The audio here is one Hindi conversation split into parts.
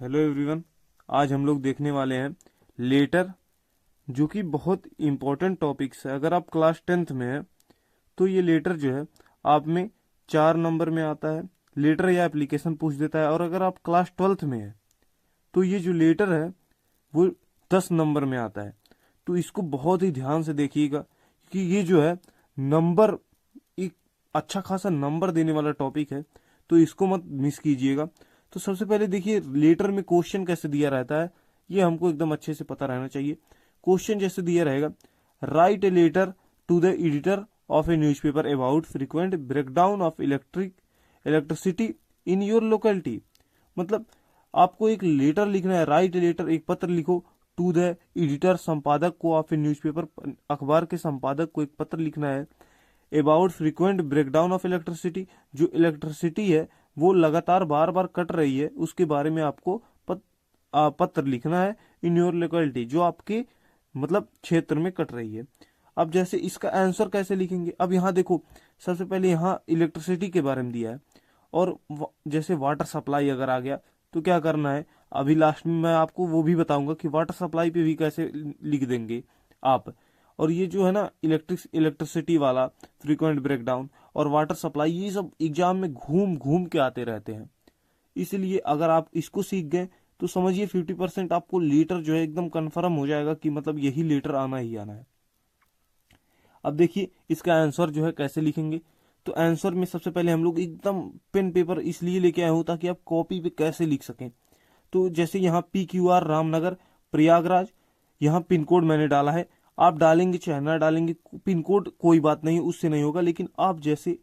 Hello everyone. आज हम लोग देखने वाले हैं लेटर, जो कि बहुत इम्पोर्टेंट टॉपिक्स है। अगर आप क्लास 10th में है तो ये लेटर जो है आप में 4 नंबर में आता है। लेटर या एप्लीकेशन पूछ देता है। और अगर आप क्लास 12th में है तो ये जो लेटर है वो 10 नंबर में आता है। तो इसको बहुत ही ध्यान से देखिएगा, क्योंकि ये जो है नंबर, एक अच्छा खासा नंबर देने वाला टॉपिक है, तो इसको मत मिस कीजिएगा। तो सबसे पहले देखिए लेटर में क्वेश्चन कैसे दिया रहता है, ये हमको एकदम अच्छे से पता रहना चाहिए। क्वेश्चन जैसे दिया रहेगा, write a letter to the editor of a newspaper about frequent breakdown of electricity in your locality. मतलब आपको एक लेटर लिखना है, राइट लेटर, एक पत्र लिखो टू द एडिटर, संपादक को, ऑफ ए न्यूज़पेपर, अखबार के संपादक को एक पत्र लिखना है about frequent breakdown of electricity, जो इलेक्ट्रिसिटी है वो लगातार बार बार कट रही है, उसके बारे में आपको पत्र लिखना है इन योर लोकेलिटी, जो आपके मतलब क्षेत्र में कट रही है। अब जैसे इसका आंसर कैसे लिखेंगे, अब यहाँ देखो, सबसे पहले यहाँ इलेक्ट्रिसिटी के बारे में दिया है, और जैसे वाटर सप्लाई अगर आ गया तो क्या करना है, अभी लास्ट में मैं आपको वो भी बताऊंगा कि वाटर सप्लाई पे भी कैसे लिख देंगे आप। और ये जो है ना इलेक्ट्रिसिटी वाला, फ्रीक्वेंट ब्रेकडाउन और वाटर सप्लाई, ये सब एग्जाम में घूम घूम के आते रहते हैं। इसलिए अगर आप इसको सीख गए तो समझिए 50% आपको लेटर जो है एकदम कंफर्म हो जाएगा कि मतलब यही लेटर आना ही आना है। अब देखिए इसका आंसर जो है कैसे लिखेंगे। तो आंसर में सबसे पहले हम लोग एकदम पेन पेपर इसलिए लेके आए हो ताकि आप कॉपी पे कैसे लिख सकें। तो जैसे यहाँ PQR रामनगर प्रयागराज, यहाँ पिन कोड मैंने डाला है। आप डालेंगे चाहे ना डालेंगे पिन कोड, कोई बात नहीं, उससे नहीं होगा। लेकिन आप जैसे,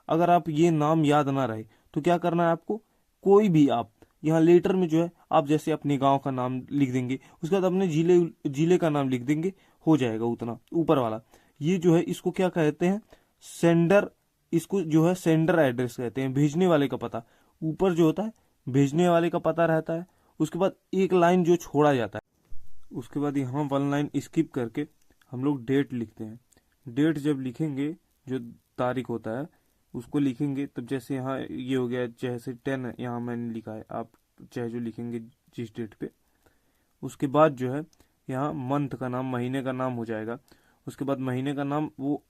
अगर आप ये नाम याद ना रहे तो क्या करना है आपको, कोई भी आप यहाँ लेटर में जो है आप जैसे अपने गांव का नाम लिख देंगे, उसके बाद अपने जिले जिले का नाम लिख देंगे, हो जाएगा उतना ऊपर वाला। ये जो है इसको क्या कहते हैं, सेंडर, इसको जो है सेंडर एड्रेस कहते हैं, भेजने वाले का पता। ऊपर जो होता है भेजने वाले का पता रहता है, उसके बाद एक लाइन जो छोड़ा जाता है, उसके बाद यहाँ 1 लाइन स्किप करके हम लोग डेट लिखते हैं। डेट जब लिखेंगे, जो तारीख होता है उसको लिखेंगे, तब जैसे यहाँ ये हो गया, जैसे 10 यहाँ मैंने लिखा है, आप चाहे जो लिखेंगे जिस डेट पे। उसके बाद जो है यहाँ मंथ का नाम, महीने का नाम हो जाएगा। उसके बाद महीने का नाम वो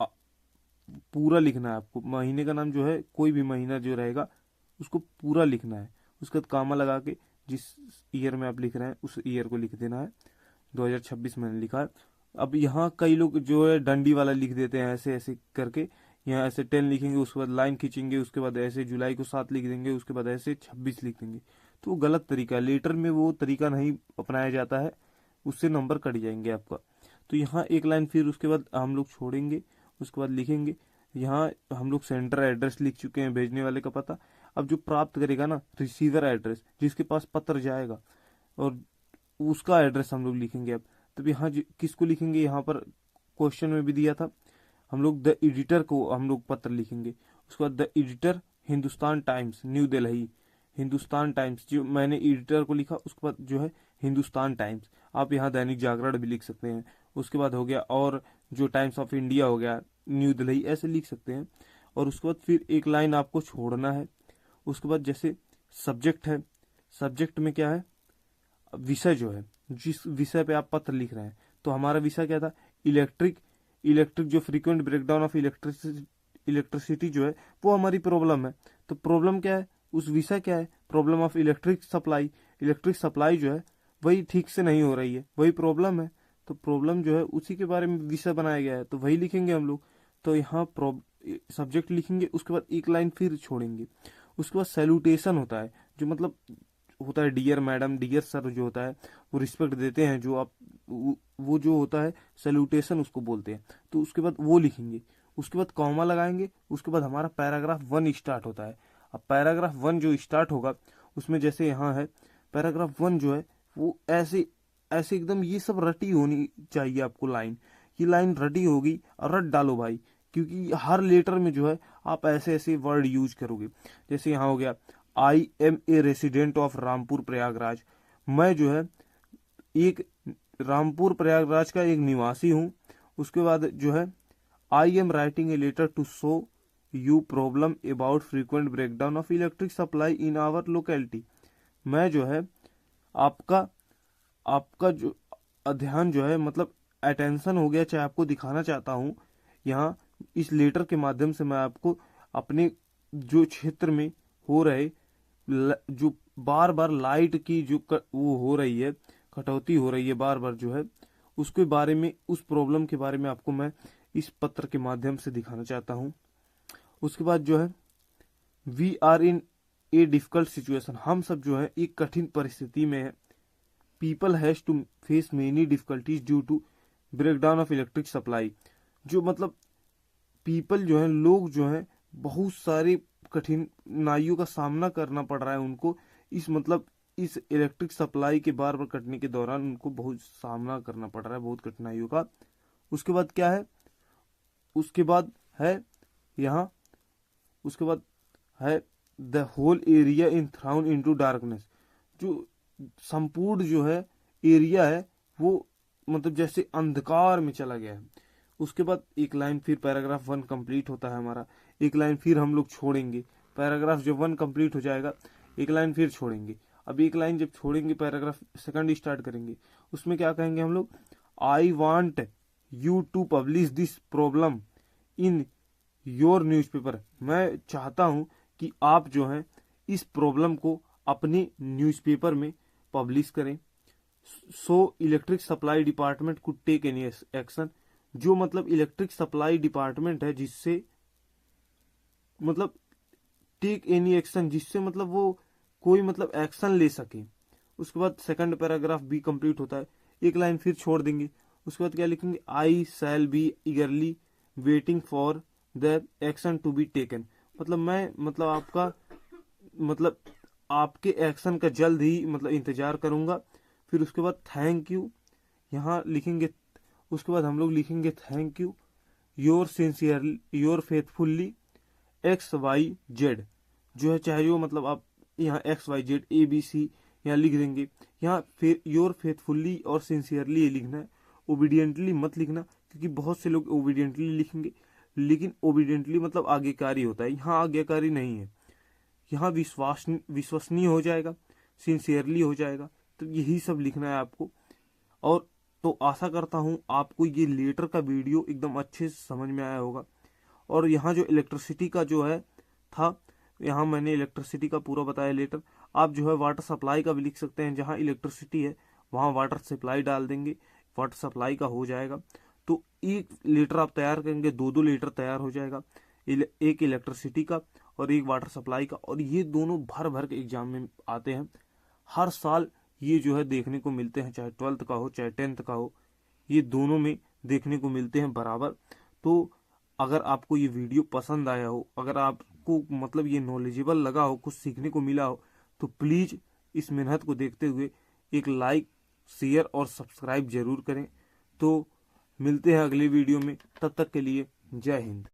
पूरा लिखना है आपको। महीने का नाम जो है, कोई भी महीना जो रहेगा उसको पूरा लिखना है। उसके बाद कामा लगा के जिस ईयर में आप लिख रहे हैं उस ईयर को लिख देना है। 2026 मैंने लिखा है। अब यहाँ कई लोग जो है डंडी वाला लिख देते हैं, ऐसे ऐसे करके। यहाँ ऐसे 10 लिखेंगे, उसके बाद लाइन खींचेंगे, उसके बाद ऐसे जुलाई को 7 लिख देंगे, उसके बाद ऐसे 26 लिख देंगे। तो वो गलत तरीका है, लेटर में वो तरीका नहीं अपनाया जाता है, उससे नंबर कट जाएंगे आपका। तो यहाँ 1 लाइन फिर उसके बाद हम लोग छोड़ेंगे, उसके बाद लिखेंगे। यहाँ हम लोग सेंटर एड्रेस लिख चुके हैं, भेजने वाले का पता। अब जो प्राप्त करेगा ना, रिसीवर एड्रेस, जिसके पास पत्र जाएगा, और उसका एड्रेस हम लोग लिखेंगे। अब तब यहाँ किसको लिखेंगे, यहाँ पर क्वेश्चन में भी दिया था, हम लोग द एडिटर को हम लोग पत्र लिखेंगे। उसके बाद the editor Hindustan times new Delhi, Hindustan times, जो मैंने एडिटर को लिखा, उसके बाद जो है हिंदुस्तान टाइम्स। आप यहाँ दैनिक जागरण भी लिख सकते हैं। उसके बाद हो गया, और जो टाइम्स ऑफ इंडिया हो गया, न्यू दिल्ली, ऐसे लिख सकते हैं। और उसके बाद फिर 1 लाइन आपको छोड़ना है। उसके बाद जैसे सब्जेक्ट है, सब्जेक्ट में क्या है, विषय जो है, जिस विषय पे आप पत्र लिख रहे हैं, तो हमारा विषय क्या था, इलेक्ट्रिक। इलेक्ट्रिक जो फ्रीक्वेंट ब्रेकडाउन ऑफ इलेक्ट्रिसिटी जो है वो हमारी प्रॉब्लम है। तो प्रॉब्लम क्या है, उस विषय क्या है, problem of electric supply. Electric supply जो है वही ठीक से नहीं हो रही है, वही प्रॉब्लम है। तो प्रॉब्लम जो है उसी के बारे में विषय बनाया गया है, तो वही लिखेंगे हम लोग। तो यहाँ सब्जेक्ट लिखेंगे, उसके बाद 1 लाइन फिर छोड़ेंगे। उसके बाद सैल्यूटेशन होता है, जो मतलब होता है डियर मैडम, डियर सर, जो होता है वो रिस्पेक्ट देते हैं, जो आप वो जो होता है सैल्यूटेशन उसको बोलते हैं। तो उसके बाद वो लिखेंगे, उसके बाद कॉमा लगाएंगे। उसके बाद हमारा पैराग्राफ 1 स्टार्ट होता है। अब पैराग्राफ 1 जो स्टार्ट होगा उसमें जैसे यहाँ है, पैराग्राफ 1 जो है वो ऐसे ऐसे एकदम ये सब रटी होनी चाहिए आपको लाइन। ये लाइन रटी होगी और रट डालो भाई, क्योंकि हर लेटर में जो है आप ऐसे ऐसे वर्ड यूज करोगे। जैसे यहाँ हो गया, I am a resident of Rampur Prayagraj, मैं जो है एक रामपुर प्रयागराज का एक निवासी हूँ। उसके बाद जो है, I am writing a letter to show you problem about frequent breakdown of electric supply in our locality, मैं जो है आपका आपका जो ध्यान जो है मतलब अटेंशन हो गया, चाहे आपको दिखाना चाहता हूँ यहाँ इस लेटर के माध्यम से मैं आपको अपने जो क्षेत्र में हो रहे जो बार बार लाइट की जो वो हो रही है, कटौती हो रही है बार बार जो है, उसके बारे में, उस प्रॉब्लम के बारे में आपको मैं इस पत्र के माध्यम से दिखाना चाहता हूँ। उसके बाद जो है we are in a difficult situation, हम सब जो है एक कठिन परिस्थिति में है। People has to face many difficulties due to breakdown of electric supply, जो मतलब पीपल जो है, लोग जो है, बहुत सारी कठिनाइयों का सामना करना पड़ रहा है उनको, इस मतलब इस इलेक्ट्रिक सप्लाई के बार बार कटने के दौरान उनको बहुत सामना करना पड़ रहा है, बहुत कठिनाइयों का। उसके बाद क्या है, उसके बाद है यहाँ, उसके बाद है the whole area in thrown into darkness, जो संपूर्ण जो है एरिया है वो मतलब जैसे अंधकार में चला गया है। उसके बाद एक लाइन फिर पैराग्राफ 1 कंप्लीट होता है हमारा, एक लाइन फिर हम लोग छोड़ेंगे, पैराग्राफ जब 1 कंप्लीट हो जाएगा एक लाइन फिर छोड़ेंगे। अब एक लाइन जब छोड़ेंगे पैराग्राफ 2 स्टार्ट करेंगे, उसमें क्या कहेंगे हम लोग, I want you to publish this problem in your newspaper, मैं चाहता हूं कि आप जो है इस प्रॉब्लम को अपने न्यूज़पेपर में पब्लिश करें। So electric supply department could take any action, जो मतलब इलेक्ट्रिक सप्लाई डिपार्टमेंट है जिससे मतलब टेक एनी एक्शन, जिससे मतलब वो कोई मतलब एक्शन ले सके। उसके बाद 2 पैराग्राफ भी कंप्लीट होता है, एक लाइन फिर छोड़ देंगे। उसके बाद क्या लिखेंगे, I shall be eagerly waiting for the action to be taken, मतलब मैं मतलब आपका मतलब आपके एक्शन का जल्द ही मतलब इंतजार करूंगा। फिर उसके बाद थैंक यू यहाँ लिखेंगे। उसके बाद हम लोग लिखेंगे thank you your sincerely your faithfully XYZ, जो है चाहे जो मतलब आप यहाँ XYZ ABC यहाँ लिख देंगे। यहाँ फिर योर फेथफुल्ली और सिंसियरली ये लिखना है, ओबीडियंटली मत लिखना, क्योंकि बहुत से लोग ओबीडियंटली लिखेंगे, लेकिन ओबीडियंटली मतलब आज्ञाकारी होता है, यहाँ आज्ञाकारी नहीं है, यहाँ विश्वसनीय हो जाएगा, सिंसियरली हो जाएगा, तो यही सब लिखना है आपको। और तो आशा करता हूँ आपको ये लेटर का वीडियो एकदम अच्छे से समझ में आया होगा। और यहाँ जो इलेक्ट्रिसिटी का जो है था, यहाँ मैंने इलेक्ट्रिसिटी का पूरा बताया लेटर। आप जो है वाटर सप्लाई का भी लिख सकते हैं, जहाँ इलेक्ट्रिसिटी है वहाँ वाटर सप्लाई डाल देंगे, वाटर सप्लाई का हो जाएगा। तो एक लेटर आप तैयार करेंगे, 2 लेटर तैयार हो जाएगा, एक इलेक्ट्रिसिटी का और एक वाटर सप्लाई का। और ये दोनों भर भर के एग्जाम में आते हैं हर साल, ये जो है देखने को मिलते हैं, चाहे 12th का हो चाहे 10th का हो, ये दोनों में देखने को मिलते हैं बराबर। तो अगर आपको ये वीडियो पसंद आया हो, अगर आपको मतलब ये नॉलेजेबल लगा हो, कुछ सीखने को मिला हो, तो प्लीज़ इस मेहनत को देखते हुए एक लाइक, शेयर और सब्सक्राइब जरूर करें। तो मिलते हैं अगले वीडियो में, तब तक के लिए जय हिंद।